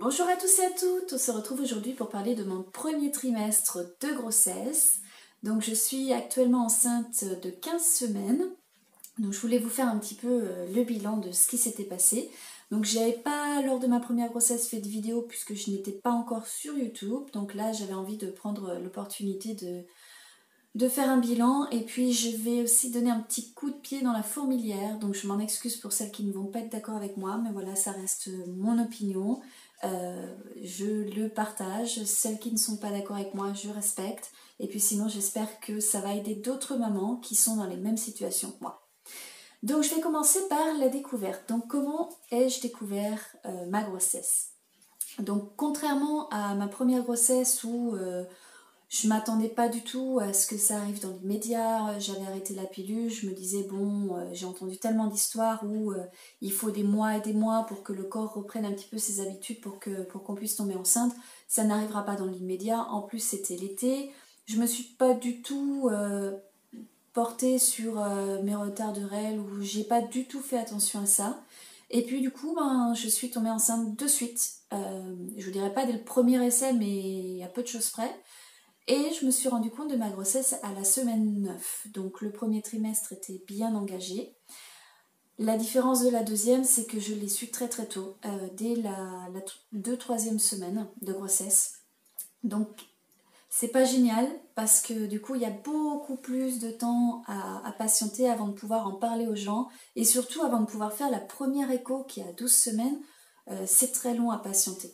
Bonjour à tous et à toutes, on se retrouve aujourd'hui pour parler de mon premier trimestre de grossesse. Donc je suis actuellement enceinte de 15 semaines, donc je voulais vous faire un petit peu le bilan de ce qui s'était passé. Donc j'avais pas lors de ma première grossesse fait de vidéo puisque je n'étais pas encore sur YouTube, donc là j'avais envie de prendre l'opportunité de faire un bilan et puis je vais aussi donner un petit coup de pied dans la fourmilière, donc je m'en excuse pour celles qui ne vont pas être d'accord avec moi, mais voilà, ça reste mon opinion. Je le partage, celles qui ne sont pas d'accord avec moi, je respecte, et puis sinon j'espère que ça va aider d'autres mamans qui sont dans les mêmes situations que moi. Donc je vais commencer par la découverte. Donc comment ai-je découvert ma grossesse? Donc contrairement à ma première grossesse où je m'attendais pas du tout à ce que ça arrive dans l'immédiat, j'avais arrêté la pilule, je me disais bon, j'ai entendu tellement d'histoires où il faut des mois et des mois pour que le corps reprenne un petit peu ses habitudes pour qu'on puisse tomber enceinte, ça n'arrivera pas dans l'immédiat, en plus c'était l'été, je me suis pas du tout portée sur mes retards de règles, ou j'ai pas du tout fait attention à ça, et puis du coup je suis tombée enceinte de suite, je vous dirais pas dès le premier essai mais à peu de choses près. Et je me suis rendu compte de ma grossesse à la semaine 9. Donc le premier trimestre était bien engagé. La différence de la deuxième, c'est que je l'ai su très très tôt, dès la 2-3e semaine de grossesse. Donc c'est pas génial parce que du coup il y a beaucoup plus de temps à patienter avant de pouvoir en parler aux gens. Et surtout avant de pouvoir faire la première écho qui est à 12 semaines, c'est très long à patienter.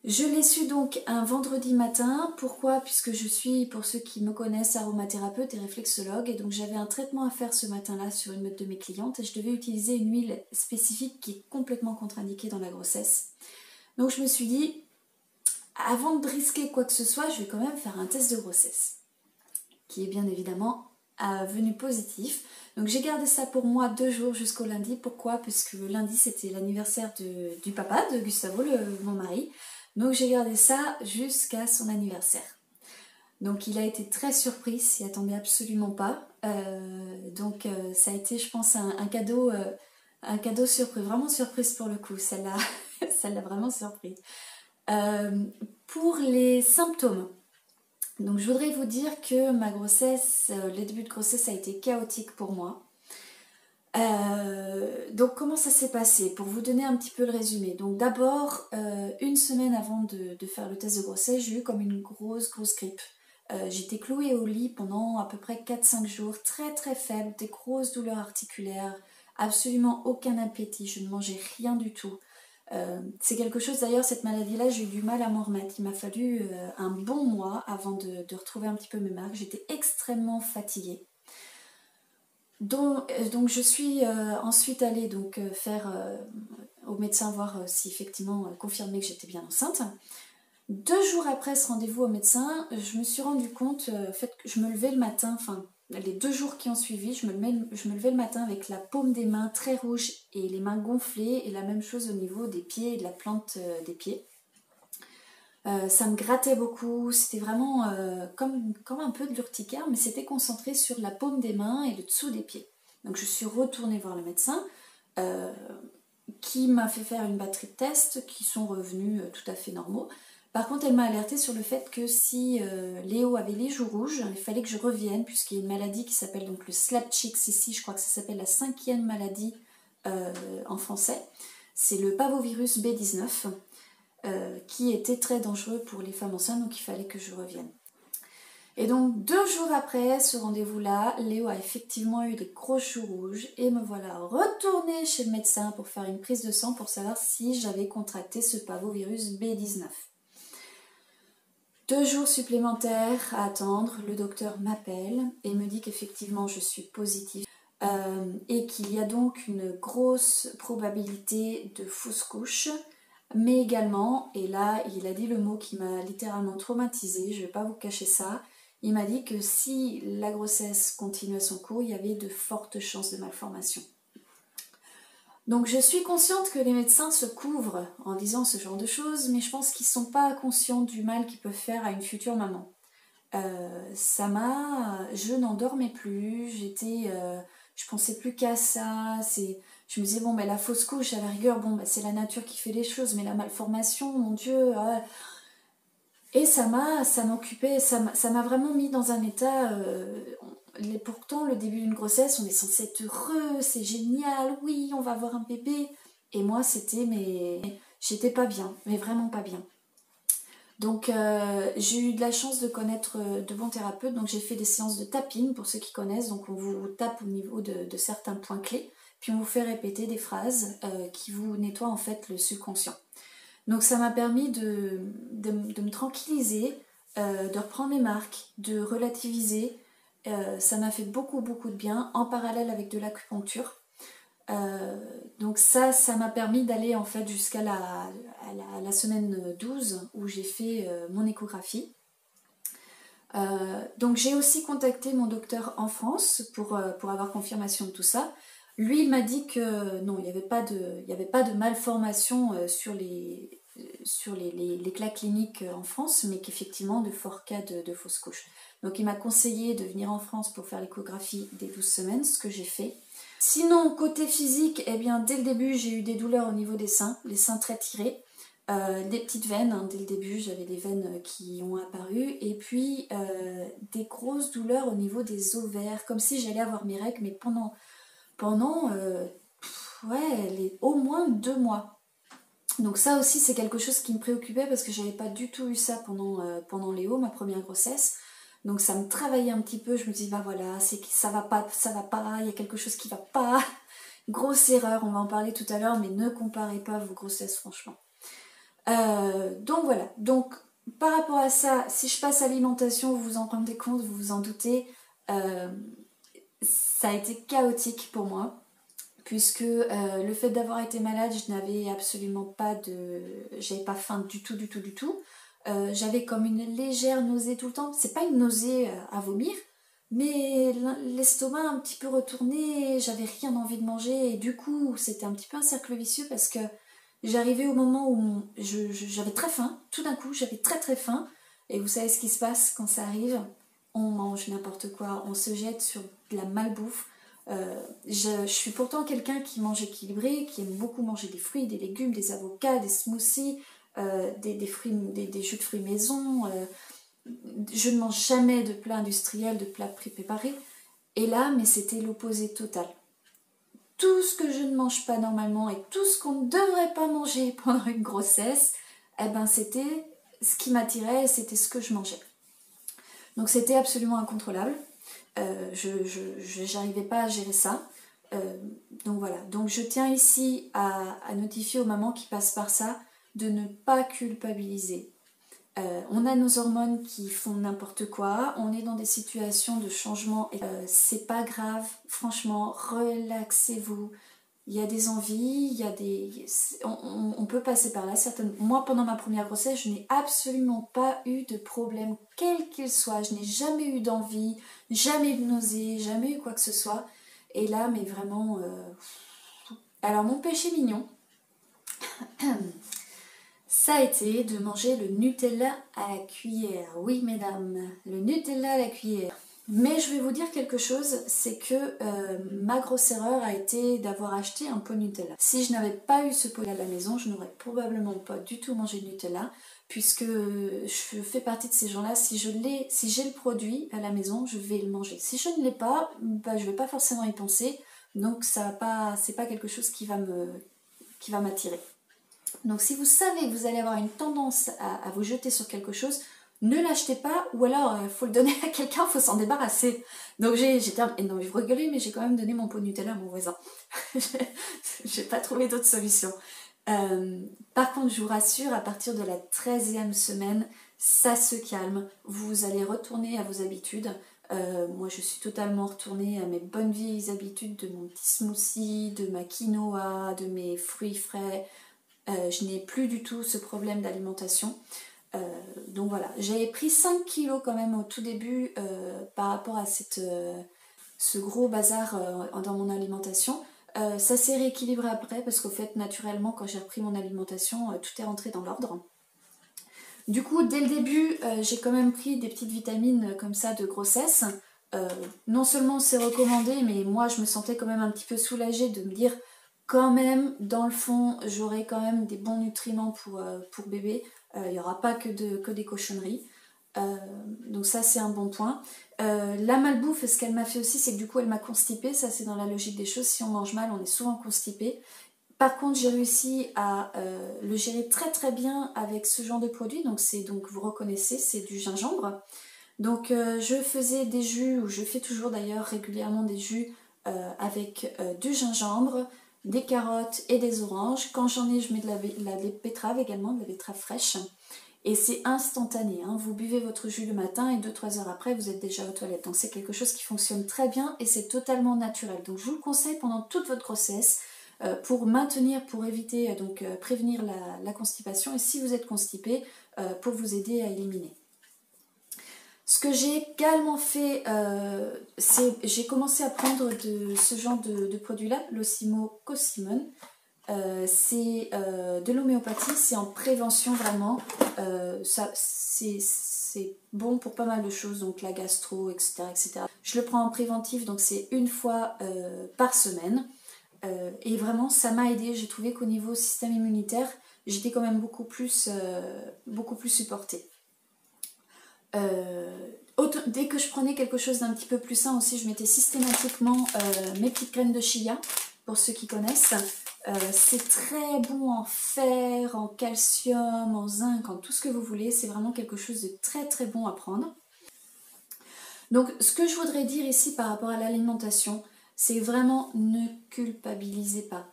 Je l'ai su donc un vendredi matin. Pourquoi? Puisque je suis, pour ceux qui me connaissent, aromathérapeute et réflexologue. Et donc j'avais un traitement à faire ce matin-là sur une de mes clientes. Et je devais utiliser une huile spécifique qui est complètement contre-indiquée dans la grossesse. Donc je me suis dit, avant de risquer quoi que ce soit, je vais quand même faire un test de grossesse. Qui est bien évidemment venu positif. Donc j'ai gardé ça pour moi 2 jours jusqu'au lundi. Pourquoi? Parce que le lundi c'était l'anniversaire du papa, de Gustavo, mon mari. Donc j'ai gardé ça jusqu'à son anniversaire. Donc il a été très surpris, s'y attendait absolument pas. Donc ça a été, je pense, un cadeau surprise, vraiment surprise pour le coup. Ça l'a vraiment surpris. Pour les symptômes, donc je voudrais vous dire que ma grossesse, les débuts de grossesse a été chaotique pour moi. Donc comment ça s'est passé? Pour vous donner un petit peu le résumé. Donc d'abord, une semaine avant de faire le test de grossesse, j'ai eu comme une grosse grippe. J'étais clouée au lit pendant à peu près 4-5 jours, très très faible, des grosses douleurs articulaires, absolument aucun appétit, je ne mangeais rien du tout. C'est quelque chose d'ailleurs, cette maladie-là, j'ai eu du mal à m'en remettre. Il m'a fallu un bon mois avant de retrouver un petit peu mes marques. J'étais extrêmement fatiguée. Donc je suis ensuite allée faire au médecin voir si effectivement confirmer que j'étais bien enceinte. 2 jours après ce rendez-vous au médecin, je me suis rendu compte fait que je me levais le matin, enfin les 2 jours qui ont suivi, je me levais le matin avec la paume des mains très rouge et les mains gonflées, et la même chose au niveau des pieds et de la plante des pieds. Ça me grattait beaucoup, c'était vraiment comme un peu de l'urticaire, mais c'était concentré sur la paume des mains et le dessous des pieds. Donc je suis retournée voir le médecin qui m'a fait faire une batterie de tests qui sont revenus tout à fait normaux. Par contre, elle m'a alertée sur le fait que si Léo avait les joues rouges, il fallait que je revienne, puisqu'il y a une maladie qui s'appelle donc le slapchicks ici, je crois que ça s'appelle la 5e maladie en français. C'est le parvovirus B19. Qui était très dangereux pour les femmes enceintes, donc il fallait que je revienne. Et donc 2 jours après ce rendez-vous-là, Léo a effectivement eu des grosses joues rouges et me voilà retournée chez le médecin pour faire une prise de sang pour savoir si j'avais contracté ce parvovirus B19. 2 jours supplémentaires à attendre, le docteur m'appelle et me dit qu'effectivement je suis positive et qu'il y a donc une grosse probabilité de fausse couche. Mais également, et là il a dit le mot qui m'a littéralement traumatisée, je ne vais pas vous cacher ça, il m'a dit que si la grossesse continuait son cours, il y avait de fortes chances de malformation. Donc je suis consciente que les médecins se couvrent en disant ce genre de choses, mais je pense qu'ils ne sont pas conscients du mal qu'ils peuvent faire à une future maman. Je n'en dormais plus, je pensais plus qu'à ça, je me disais, bon, la fausse couche, à la rigueur, bon, c'est la nature qui fait les choses, mais la malformation, mon Dieu. Et ça m'occupait, ça m'a vraiment mis dans un état. Pourtant, le début d'une grossesse, on est censé être heureux, c'est génial, oui, on va avoir un bébé. Et moi, j'étais pas bien, mais vraiment pas bien. Donc j'ai eu de la chance de connaître de bons thérapeutes, donc j'ai fait des séances de tapping pour ceux qui connaissent, donc on vous tape au niveau de certains points clés, puis on vous fait répéter des phrases qui vous nettoient en fait le subconscient. Donc ça m'a permis de me tranquilliser, de reprendre mes marques, de relativiser, ça m'a fait beaucoup de bien, en parallèle avec de l'acupuncture. Donc ça m'a permis d'aller en fait jusqu'à la semaine 12 où j'ai fait mon échographie. Donc j'ai aussi contacté mon docteur en France pour avoir confirmation de tout ça. Lui il m'a dit que non, il n'y avait pas de malformation sur les cas cliniques en France, mais qu'effectivement de forts cas de fausse couche. Donc il m'a conseillé de venir en France pour faire l'échographie des 12 semaines, ce que j'ai fait. Sinon, côté physique, eh bien, dès le début, j'ai eu des douleurs au niveau des seins, les seins très tirés, des petites veines, hein, dès le début, j'avais des veines qui ont apparu, et puis des grosses douleurs au niveau des ovaires, comme si j'allais avoir mes règles, mais pendant au moins 2 mois. Donc ça aussi, c'est quelque chose qui me préoccupait parce que j'avais pas du tout eu ça pendant Léo, ma première grossesse. Donc ça me travaillait un petit peu, je me dis bah voilà, ça va pas, il y a quelque chose qui va pas. Grosse erreur, on va en parler tout à l'heure, mais ne comparez pas vos grossesses franchement. Donc voilà, donc par rapport à ça, si je passe à l'alimentation, vous vous en rendez compte, vous vous en doutez, ça a été chaotique pour moi. Puisque le fait d'avoir été malade, je n'avais absolument pas j'avais pas faim du tout. J'avais comme une légère nausée tout le temps. C'est pas une nausée à vomir, mais l'estomac un petit peu retourné, j'avais rien envie de manger et du coup c'était un petit peu un cercle vicieux parce que j'arrivais au moment où j'avais très faim. Tout d'un coup j'avais très faim et vous savez ce qui se passe quand ça arrive, on mange n'importe quoi, on se jette sur de la malbouffe. Je suis pourtant quelqu'un qui mange équilibré, qui aime beaucoup manger des fruits, des légumes, des avocats, des smoothies, des jus de fruits maison. Je ne mange jamais de plats industriels, de plats préparés. Et là, mais c'était l'opposé total. Tout ce que je ne mange pas normalement et tout ce qu'on ne devrait pas manger pendant une grossesse, eh ben c'était ce qui m'attirait, c'était ce que je mangeais. Donc c'était absolument incontrôlable. J'arrivais pas à gérer ça. Donc voilà, donc je tiens ici à notifier aux mamans qui passent par ça de ne pas culpabiliser. On a nos hormones qui font n'importe quoi, on est dans des situations de changement, c'est pas grave, franchement, relaxez-vous. Il y a des envies, on peut passer par là. Moi, pendant ma première grossesse, je n'ai absolument pas eu de problème, quel qu'il soit. Je n'ai jamais eu d'envie, jamais eu de nausée, jamais eu quoi que ce soit. Et là, mais vraiment... Alors, mon péché mignon, ça a été de manger le Nutella à la cuillère. Oui, mesdames, le Nutella à la cuillère. Mais je vais vous dire quelque chose, c'est que ma grosse erreur a été d'avoir acheté un pot Nutella. Si je n'avais pas eu ce pot à la maison, je n'aurais probablement pas du tout mangé de Nutella, puisque je fais partie de ces gens-là, si j'ai le produit à la maison, je vais le manger. Si je ne l'ai pas, bah, je ne vais pas forcément y penser, donc c'est pas quelque chose qui va m'attirer. Donc si vous savez que vous allez avoir une tendance à vous jeter sur quelque chose, ne l'achetez pas, ou alors il faut le donner à quelqu'un, il faut s'en débarrasser. Donc non mais vous rigolez, mais j'ai quand même donné mon pot Nutella à mon voisin. J'ai pas trouvé d'autre solution. Par contre, je vous rassure, à partir de la 13e semaine, ça se calme. Vous allez retourner à vos habitudes. Moi, je suis totalement retournée à mes bonnes vieilles habitudes de mon petit smoothie, de ma quinoa, de mes fruits frais. Je n'ai plus du tout ce problème d'alimentation. Donc voilà, j'avais pris 5 kilos quand même au tout début par rapport à ce gros bazar dans mon alimentation. Ça s'est rééquilibré après parce qu'au fait, naturellement, quand j'ai repris mon alimentation, tout est rentré dans l'ordre. Du coup, dès le début, j'ai quand même pris des petites vitamines comme ça de grossesse. Non seulement c'est recommandé, mais moi je me sentais quand même un petit peu soulagée de me dire quand même, dans le fond, j'aurai quand même des bons nutriments pour bébé. Il n'y aura pas que des cochonneries. Donc ça, c'est un bon point. La malbouffe, ce qu'elle m'a fait aussi, c'est que du coup, elle m'a constipée. Ça, c'est dans la logique des choses. Si on mange mal, on est souvent constipé. Par contre, j'ai réussi à le gérer très très bien avec ce genre de produit. Donc vous reconnaissez, c'est du gingembre. Donc je faisais des jus, ou je fais toujours d'ailleurs régulièrement des jus avec du gingembre, des carottes et des oranges. Quand j'en ai, je mets de la betterave également, de la betterave fraîche. Et c'est instantané, hein. Vous buvez votre jus le matin et 2-3 heures après, vous êtes déjà aux toilettes. Donc c'est quelque chose qui fonctionne très bien et c'est totalement naturel. Donc je vous le conseille pendant toute votre grossesse pour maintenir, pour éviter, prévenir la constipation. Et si vous êtes constipé, pour vous aider à éliminer. Ce que j'ai également fait, c'est j'ai commencé à prendre de ce genre de produit-là, l'Osimo Cosimon. C'est de l'homéopathie, c'est en prévention vraiment. C'est bon pour pas mal de choses, donc la gastro, etc., etc. Je le prends en préventif, donc c'est une fois par semaine. Et vraiment, ça m'a aidé. J'ai trouvé qu'au niveau système immunitaire, j'étais quand même beaucoup plus supportée. Dès que je prenais quelque chose d'un petit peu plus sain aussi, je mettais systématiquement mes petites graines de chia, pour ceux qui connaissent. C'est très bon en fer, en calcium, en zinc, en tout ce que vous voulez. C'est vraiment quelque chose de très très bon à prendre. Donc ce que je voudrais dire ici par rapport à l'alimentation, c'est vraiment ne culpabilisez pas.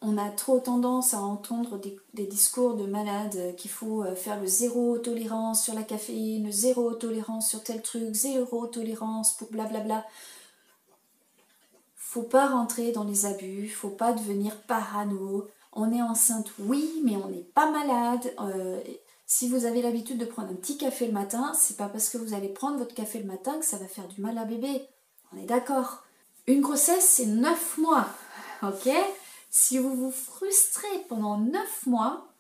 On a trop tendance à entendre des discours de malades qu'il faut faire le zéro tolérance sur la caféine, le zéro tolérance sur tel truc, zéro tolérance pour blablabla. Faut pas rentrer dans les abus, faut pas devenir parano. On est enceinte, oui, mais on n'est pas malade. Si vous avez l'habitude de prendre un petit café le matin, c'est pas parce que vous allez prendre votre café le matin que ça va faire du mal à bébé. On est d'accord. Une grossesse, c'est 9 mois, ok? Si vous vous frustrez pendant 9 mois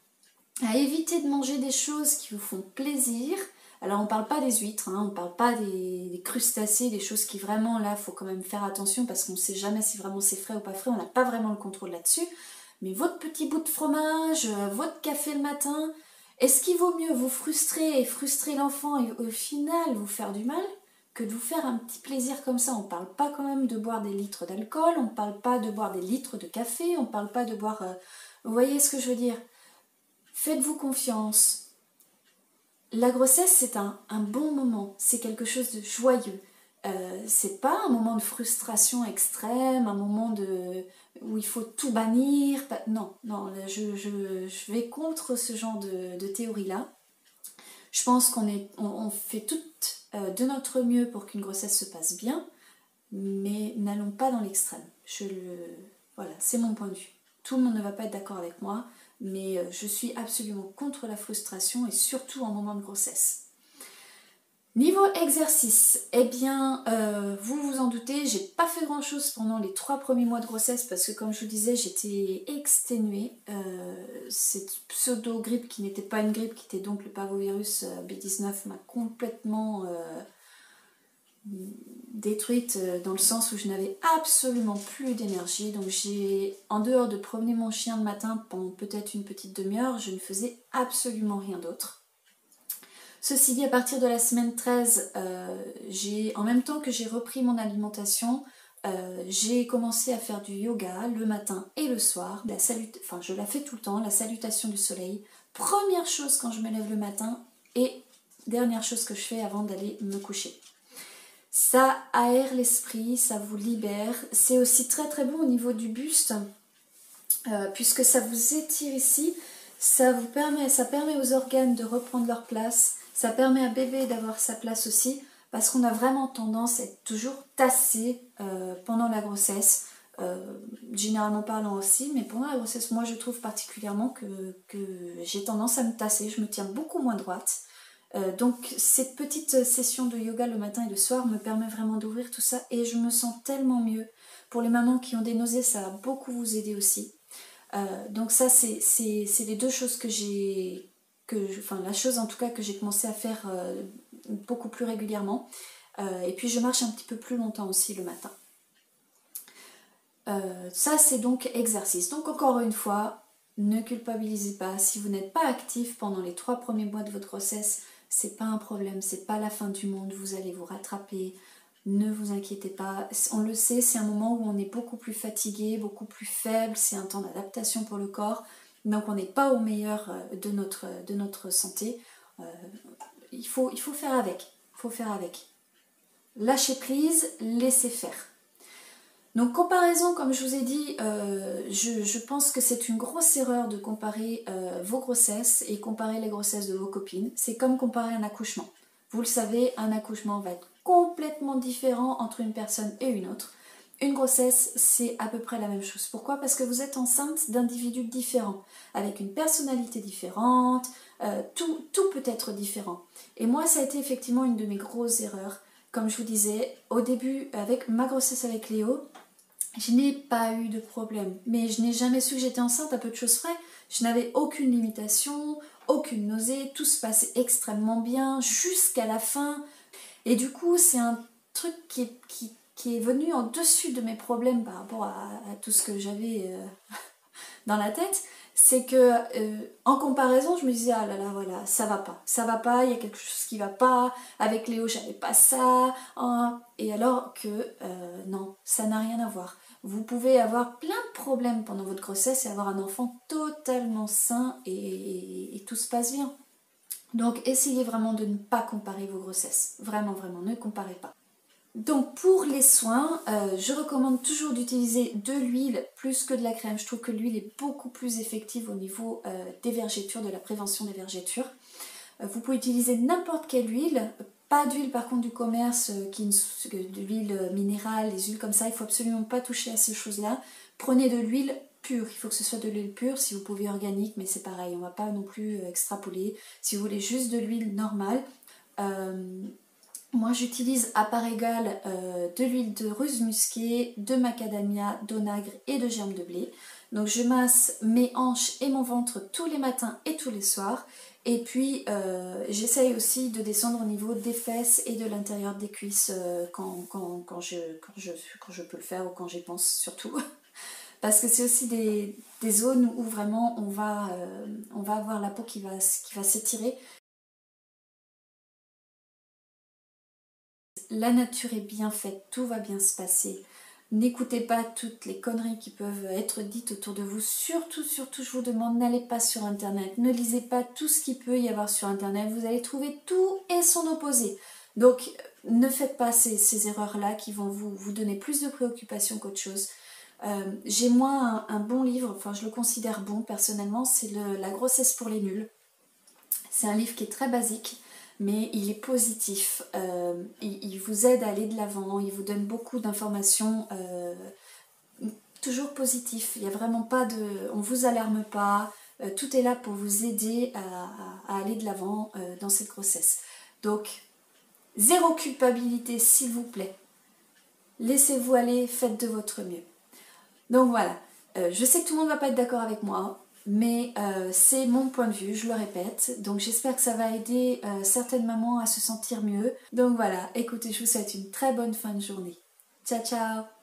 à éviter de manger des choses qui vous font plaisir, alors on ne parle pas des huîtres, hein, on ne parle pas des crustacés, des choses qui vraiment là, il faut quand même faire attention parce qu'on ne sait jamais si vraiment c'est frais ou pas frais, on n'a pas vraiment le contrôle là-dessus. Mais votre petit bout de fromage, votre café le matin, est-ce qu'il vaut mieux vous frustrer et frustrer l'enfant et au final vous faire du mal que de vous faire un petit plaisir comme ça? On ne parle pas quand même de boire des litres d'alcool, on ne parle pas de boire des litres de café, on ne parle pas de boire... Vous voyez ce que je veux dire? Faites-vous confiance. La grossesse, c'est un bon moment, c'est quelque chose de joyeux. C'est pas un moment de frustration extrême, un moment où il faut tout bannir. Non, je vais contre ce genre de théorie-là. Je pense on fait tout de notre mieux pour qu'une grossesse se passe bien, mais n'allons pas dans l'extrême. Voilà, c'est mon point de vue. Tout le monde ne va pas être d'accord avec moi, mais je suis absolument contre la frustration et surtout en moment de grossesse. Niveau exercice, eh bien, vous vous en doutez, j'ai pas fait grand chose pendant les 3 premiers mois de grossesse parce que comme je vous disais, j'étais exténuée. Cette pseudo-grippe qui n'était pas une grippe, qui était donc le parvovirus B19, m'a complètement détruite dans le sens où je n'avais absolument plus d'énergie. Donc en dehors de promener mon chien le matin pendant peut-être une petite demi-heure, je ne faisais absolument rien d'autre. Ceci dit, à partir de la semaine 13, en même temps que j'ai repris mon alimentation, j'ai commencé à faire du yoga le matin et le soir. Je la fais tout le temps, la salutation du soleil. Première chose quand je me lève le matin et dernière chose que je fais avant d'aller me coucher. Ça aère l'esprit, ça vous libère. C'est aussi très très bon au niveau du buste, puisque ça vous étire ici. Ça permet aux organes de reprendre leur place. Ça permet à bébé d'avoir sa place aussi, parce qu'on a vraiment tendance à être toujours tassé pendant la grossesse. Généralement parlant aussi, mais pendant la grossesse, moi je trouve particulièrement que j'ai tendance à me tasser. Je me tiens beaucoup moins droite. Donc cette petite session de yoga le matin et le soir me permet vraiment d'ouvrir tout ça et je me sens tellement mieux. Pour les mamans qui ont des nausées, ça va beaucoup vous aider aussi. Donc ça c'est les deux choses la chose en tout cas que j'ai commencé à faire beaucoup plus régulièrement. Et puis je marche un petit peu plus longtemps aussi le matin. Ça c'est donc exercice. Donc encore une fois, ne culpabilisez pas. Si vous n'êtes pas actif pendant les 3 premiers mois de votre grossesse, c'est pas un problème, c'est pas la fin du monde, vous allez vous rattraper. Ne vous inquiétez pas, on le sait, c'est un moment où on est beaucoup plus fatigué, beaucoup plus faible, c'est un temps d'adaptation pour le corps, donc on n'est pas au meilleur de notre santé. Il faut faire avec, Lâcher prise, laisser faire. Donc comparaison, comme je vous ai dit, je pense que c'est une grosse erreur de comparer vos grossesses et comparer les grossesses de vos copines. C'est comme comparer un accouchement. Vous le savez, un accouchement va être complètement différent entre une personne et une autre. Une grossesse, c'est à peu près la même chose. Pourquoi? Parce que vous êtes enceinte d'individus différents, avec une personnalité différente, tout peut être différent. Et moi, ça a été effectivement une de mes grosses erreurs. Comme je vous disais, au début, avec ma grossesse avec Léo, je n'ai pas eu de problème, mais je n'ai jamais su que j'étais enceinte à peu de choses près. Je n'avais aucune limitation, aucune nausée, tout se passait extrêmement bien jusqu'à la fin. Et du coup, c'est un truc qui est venu en dessus de mes problèmes par rapport à tout ce que j'avais dans la tête. C'est que en comparaison, je me disais, ah là là, voilà, ça va pas, il y a quelque chose qui va pas, avec Léo, j'avais pas ça, hein. Et alors que non, ça n'a rien à voir. Vous pouvez avoir plein de problèmes pendant votre grossesse et avoir un enfant totalement sain et tout se passe bien. Donc essayez vraiment de ne pas comparer vos grossesses. Vraiment, vraiment, ne comparez pas. Donc pour les soins, je recommande toujours d'utiliser de l'huile plus que de la crème. Je trouve que l'huile est beaucoup plus effective au niveau des vergetures, de la prévention des vergetures. Vous pouvez utiliser n'importe quelle huile, pas d'huile par contre du commerce, de l'huile minérale, les huiles comme ça, il ne faut absolument pas toucher à ces choses-là. Prenez de l'huile pure, il faut que ce soit de l'huile pure, si vous pouvez organique, mais c'est pareil, on ne va pas non plus extrapoler. Si vous voulez juste de l'huile normale, moi j'utilise à part égale de l'huile de rose musquée, de macadamia, d'onagre et de germe de blé. Donc je masse mes hanches et mon ventre tous les matins et tous les soirs. Et puis j'essaye aussi de descendre au niveau des fesses et de l'intérieur des cuisses quand je peux le faire ou quand j'y pense surtout. Parce que c'est aussi des zones où vraiment on va avoir la peau qui va s'étirer. La nature est bien faite, tout va bien se passer. N'écoutez pas toutes les conneries qui peuvent être dites autour de vous. Surtout, je vous demande, n'allez pas sur Internet. Ne lisez pas tout ce qu'il peut y avoir sur Internet. Vous allez trouver tout et son opposé. Donc, ne faites pas ces erreurs-là qui vont vous donner plus de préoccupations qu'autre chose. J'ai moi un bon livre, enfin je le considère bon personnellement, c'est La grossesse pour les nuls. C'est un livre qui est très basique, mais il est positif. Il vous aide à aller de l'avant, il vous donne beaucoup d'informations toujours positives. Il n'y a vraiment pas de... On ne vous alarme pas, tout est là pour vous aider à aller de l'avant dans cette grossesse. Donc, zéro culpabilité s'il vous plaît. Laissez-vous aller, faites de votre mieux. Donc voilà, je sais que tout le monde ne va pas être d'accord avec moi, mais c'est mon point de vue, je le répète. Donc j'espère que ça va aider certaines mamans à se sentir mieux. Donc voilà, écoutez, je vous souhaite une très bonne fin de journée. Ciao ciao!